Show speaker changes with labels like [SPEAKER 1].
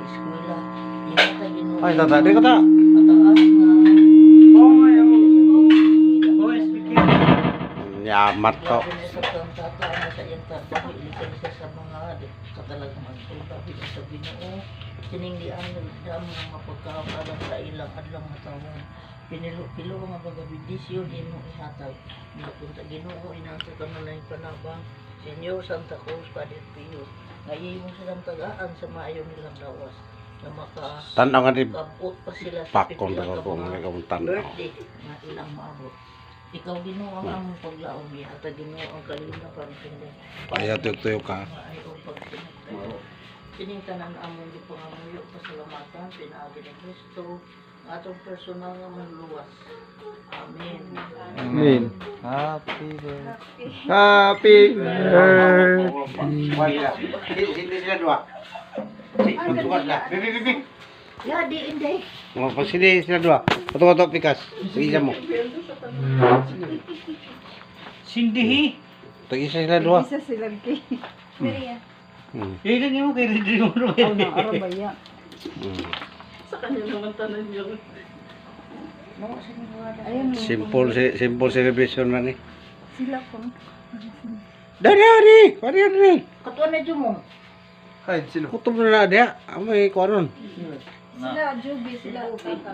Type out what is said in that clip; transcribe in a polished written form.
[SPEAKER 1] eskwela. Iyata ginuo.
[SPEAKER 2] Ay, tata, di ka ta.
[SPEAKER 1] Mataas nga.
[SPEAKER 3] Oo nga yung voice speaking.
[SPEAKER 2] Yamat ko.
[SPEAKER 1] Grabe na sa tata na sa iyang trabaho. Ilikan siya sa mga katalagang magpunta. Bila sa Ginoo. Siningdian ng mga pagkakalang sa ilang adlang matawan. Pinilo nga mga bidisyo din mo ihatag. Napunta Ginoo, inasa ka na lang panabang. Senyor Santa Cruz, Padre Pio. Ngayon mo silang tagaan sa maayo nilang lawas. Na
[SPEAKER 2] Tanaw nga di
[SPEAKER 1] makakabot pa sila sa
[SPEAKER 2] pakon
[SPEAKER 1] pipila
[SPEAKER 2] ko
[SPEAKER 1] ka
[SPEAKER 2] kung may
[SPEAKER 1] mga
[SPEAKER 2] kong tanaw.
[SPEAKER 1] birthday na ilang maabot. Ikaw Ginoo ang among paglaom niya at Ginoo ang kalina para hindi.
[SPEAKER 2] Kaya tuyok-tuyok ka.
[SPEAKER 1] Maayo pagsinagtayo. Siningtanan among di pangamuyo pasalamatan pinaagi ni Kristo atong personal nga manluwas. Amen.
[SPEAKER 4] Amen. Happy birthday. Happy birthday.
[SPEAKER 2] Hindi sila dua. Magsukat na. Bibi.
[SPEAKER 1] Ya di inday.
[SPEAKER 2] Mga pasili sila dua. Oto-oto pikas. Sige mo.
[SPEAKER 3] Sindihi.
[SPEAKER 2] Tag-isa sila dua.
[SPEAKER 5] Isa silang kay. Maria.
[SPEAKER 3] Ilan yung kay Ridley mo rin.
[SPEAKER 5] Ano, arabaya.
[SPEAKER 1] Sa kanya naman tanan yun.
[SPEAKER 5] Ayun.
[SPEAKER 2] Simple celebration na ni.
[SPEAKER 5] Sila po.
[SPEAKER 2] Dari.
[SPEAKER 1] Katuan na dyan mo.
[SPEAKER 4] Ay, sino?
[SPEAKER 2] Kutob na na dia. Amay ko aron.
[SPEAKER 5] Sila, Juby, sila.